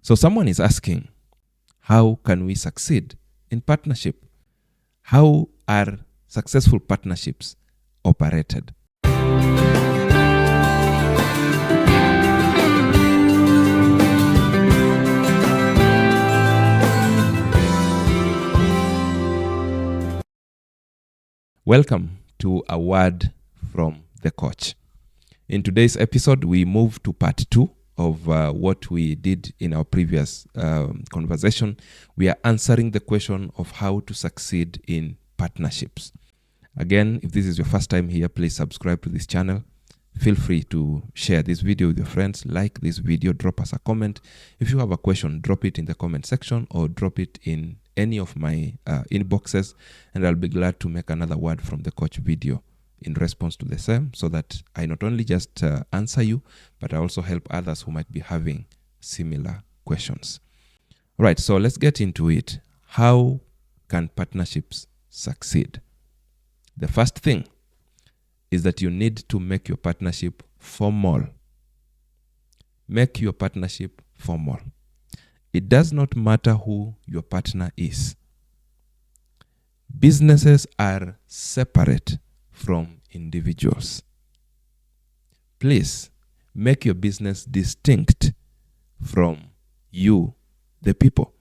So someone is asking, how can we succeed in partnership? How are successful partnerships operated? Welcome to a word from the coach. In today's episode, we move to part 2 of what we did in our previous conversation. We are answering the question of how to succeed in partnerships. Again, if this is your first time here, please subscribe to this channel. Feel free to share this video with your friends, like this video, drop us a comment. If you have a question, drop it in the comment section or drop it in any of my inboxes, and I'll be glad to make another word from the coach video in response to the same, so that I not only just answer you, but I also help others who might be having similar questions. All right, so let's get into it. How can partnerships succeed? The first thing is that you need to make your partnership formal. Make your partnership formal. It does not matter who your partner is. Businesses are separate from individuals. Please make your business distinct from you, the people.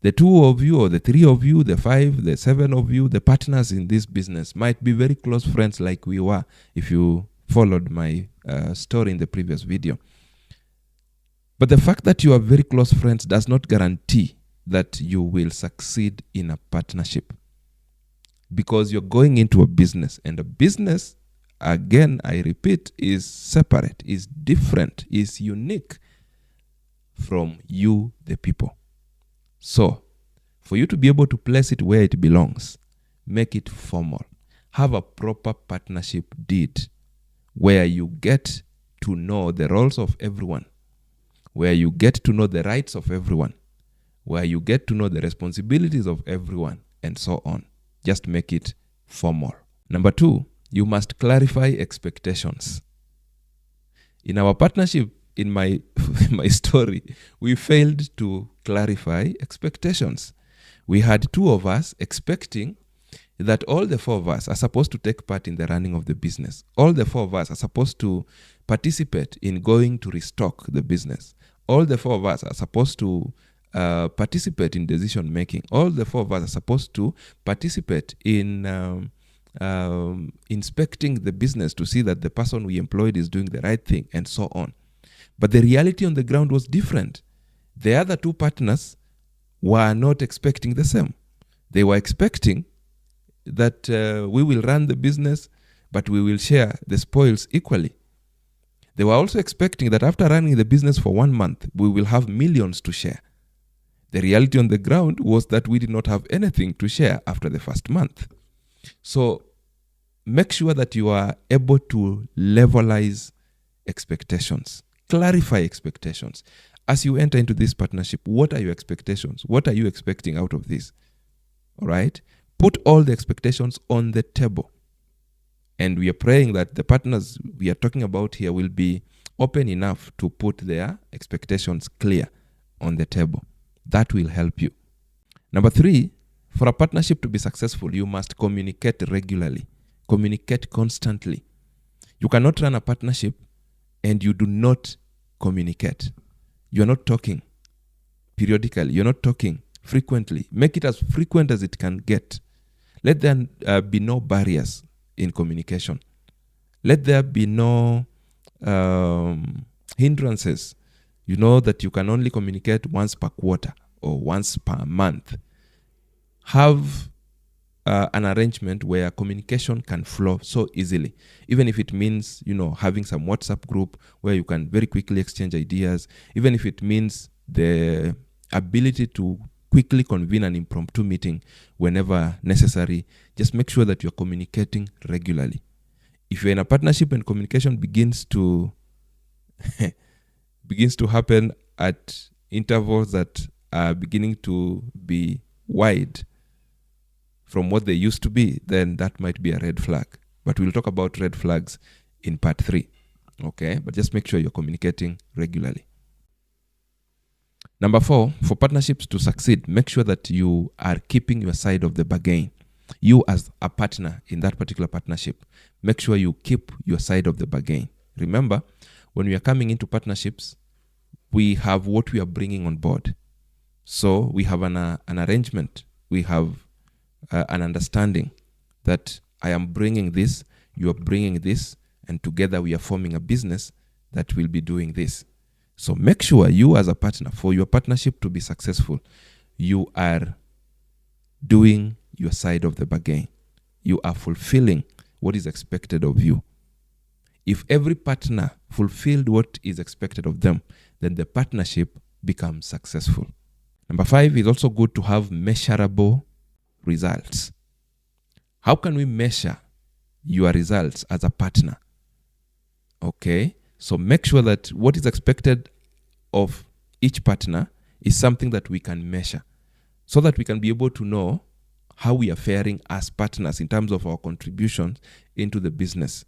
The 2 of you or the 3 of you, the 5, the 7 of you, the partners in this business might be very close friends like we were if you followed my story in the previous video. But the fact that you are very close friends does not guarantee that you will succeed in a partnership, because you're going into a business, and a business, again, I repeat, is separate, is different, is unique from you, the people. So, for you to be able to place it where it belongs, make it formal. Have a proper partnership deed where you get to know the roles of everyone, where you get to know the rights of everyone, where you get to know the responsibilities of everyone, and so on. Just make it formal. Number 2, you must clarify expectations. In our partnership, in my story, we failed to clarify expectations. We had 2 of us expecting that all the 4 of us are supposed to take part in the running of the business. All the 4 of us are supposed to participate in going to restock the business. All the 4 of us are supposed to participate in decision making. All the 4 of us are supposed to participate in inspecting the business to see that the person we employed is doing the right thing, and so on. But the reality on the ground was different. The other 2 partners were not expecting the same. They were expecting that we will run the business, but we will share the spoils equally. They were also expecting that after running the business for 1 month, we will have millions to share. The reality on the ground was that we did not have anything to share after the first month. So make sure that you are able to levelize expectations. Clarify expectations. As you enter into this partnership, what are your expectations? What are you expecting out of this? All right? Put all the expectations on the table. And we are praying that the partners we are talking about here will be open enough to put their expectations clear on the table. That will help you. Number 3, for a partnership to be successful, you must communicate regularly. Communicate constantly. You cannot run a partnership and you do not communicate. You're not talking periodically. You're not talking frequently. Make it as frequent as it can get. Let there be no barriers in communication. Let there be no hindrances. You know that you can only communicate once per quarter or once per month. Have an arrangement where communication can flow so easily, even if it means, having some WhatsApp group where you can very quickly exchange ideas, even if it means the ability to quickly convene an impromptu meeting whenever necessary. Just make sure that you're communicating regularly. If you're in a partnership and communication begins to happen at intervals that are beginning to be wide from what they used to be, then that might be a red flag. But we'll talk about red flags in part 3. Okay? But just make sure you're communicating regularly. Number 4, for partnerships to succeed, make sure that you are keeping your side of the bargain. You as a partner in that particular partnership, make sure you keep your side of the bargain. Remember, when we are coming into partnerships, we have what we are bringing on board. So we have an arrangement. We have an understanding that I am bringing this, you are bringing this, and together we are forming a business that will be doing this. So make sure you as a partner, for your partnership to be successful, you are doing your side of the bargain. You are fulfilling what is expected of you. If every partner fulfilled what is expected of them, then the partnership becomes successful. Number 5, is also good to have measurable results. How can we measure your results as a partner? Okay, so make sure that what is expected of each partner is something that we can measure, so that we can be able to know how we are faring as partners in terms of our contributions into the business.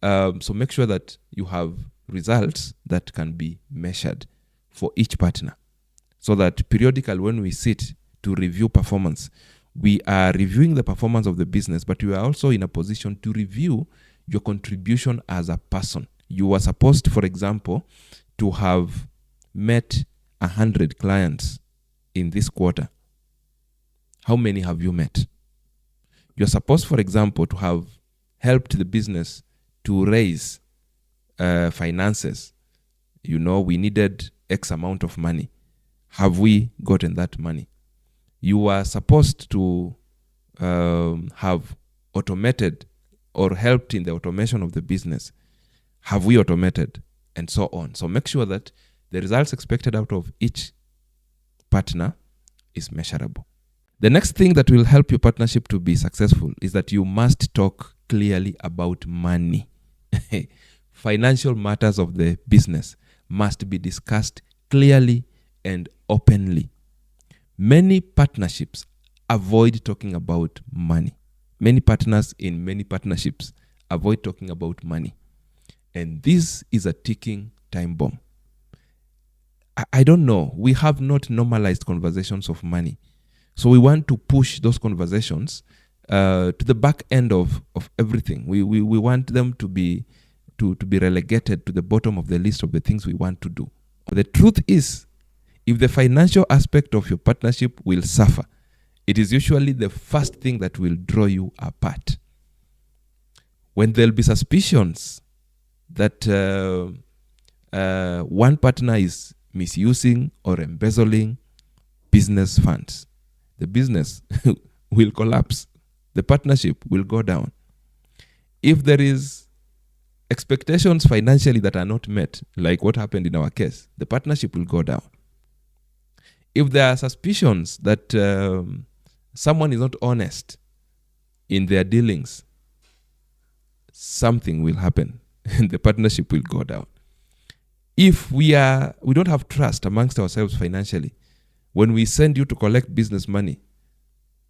So make sure that you have results that can be measured for each partner, so that periodically when we sit to review performance, we are reviewing the performance of the business, but you are also in a position to review your contribution as a person. You are supposed, for example, to have met 100 clients in this quarter. How many have you met? You're supposed, for example, to have helped the business to raise finances. We needed X amount of money. Have we gotten that money? You are supposed to have automated or helped in the automation of the business. Have we automated? And so on. So make sure that the results expected out of each partner is measurable. The next thing that will help your partnership to be successful is that you must talk clearly about money. Financial matters of the business must be discussed clearly and openly. Many partnerships avoid talking about money. Many partners in many partnerships avoid talking about money. And this is a ticking time bomb. I don't know. We have not normalized conversations of money. So we want to push those conversations to the back end of everything. We want them to be relegated to the bottom of the list of the things we want to do. But the truth is, if the financial aspect of your partnership will suffer, it is usually the first thing that will draw you apart. When there'll be suspicions that one partner is misusing or embezzling business funds, the business will collapse. The partnership will go down. If there is expectations financially that are not met, like what happened in our case, the partnership will go down. If there are suspicions that someone is not honest in their dealings, something will happen and the partnership will go down. If we don't have trust amongst ourselves financially, when we send you to collect business money,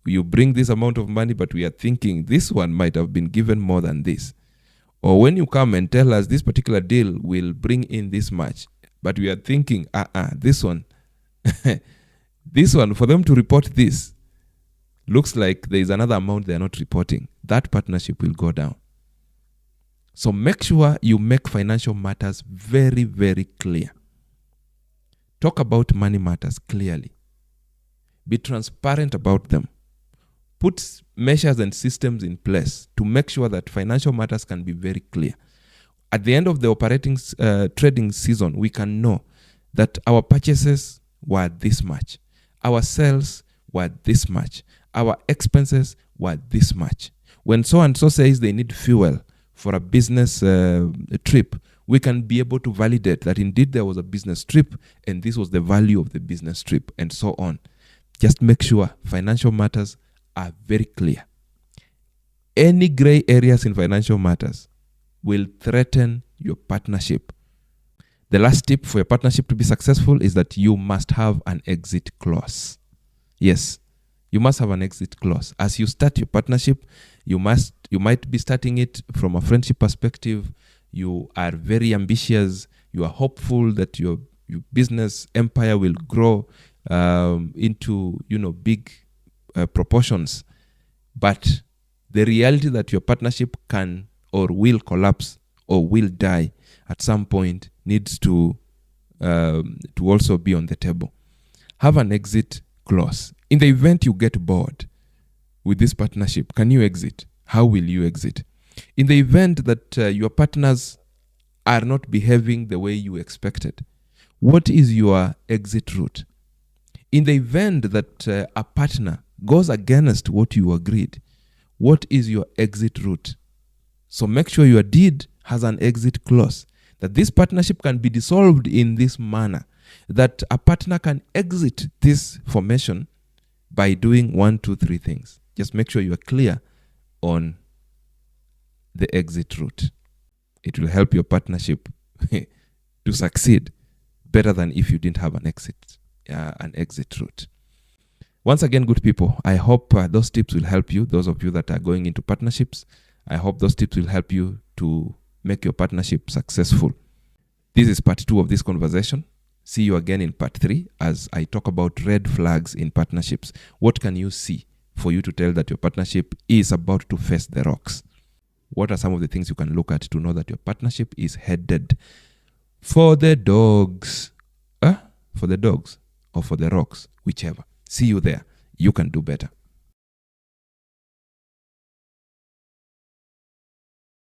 you bring this amount of money, but we are thinking this one might have been given more than this. Or when you come and tell us this particular deal will bring in this much, but we are thinking, this one, this one, for them to report this, looks like there is another amount they are not reporting. That partnership will go down. So make sure you make financial matters very, very clear. Talk about money matters clearly. Be transparent about them. Put measures and systems in place to make sure that financial matters can be very clear. At the end of the operating trading season, we can know that our purchases were this much. Our sales were this much. Our expenses were this much. When so-and-so says they need fuel for a business trip, we can be able to validate that indeed there was a business trip and this was the value of the business trip and so on. Just make sure financial matters are very clear. Any gray areas in financial matters will threaten your partnership. The last tip for your partnership to be successful is that you must have an exit clause. Yes, you must have an exit clause. As you start your partnership, you might be starting it from a friendship perspective. You are very ambitious. You are hopeful that your your business empire will grow into big proportions. But the reality that your partnership can or will collapse or will die at some point needs to also be on the table. Have an exit clause. In the event you get bored with this partnership, can you exit? How will you exit? In the event that your partners are not behaving the way you expected, what is your exit route? In the event that a partner goes against what you agreed, what is your exit route? So make sure your deed has an exit clause, that this partnership can be dissolved in this manner, that a partner can exit this formation by doing 1, 2, 3 things. Just make sure you are clear on the exit route. It will help your partnership to succeed better than if you didn't have an exit route. Once again, good people, I hope those tips will help you, those of you that are going into partnerships. I hope those tips will help you to make your partnership successful. This is part 2 of this conversation. See you again in part 3 as I talk about red flags in partnerships. What can you see for you to tell that your partnership is about to face the rocks? What are some of the things you can look at to know that your partnership is headed for the dogs? For the dogs or for the rocks, whichever. See you there. You can do better.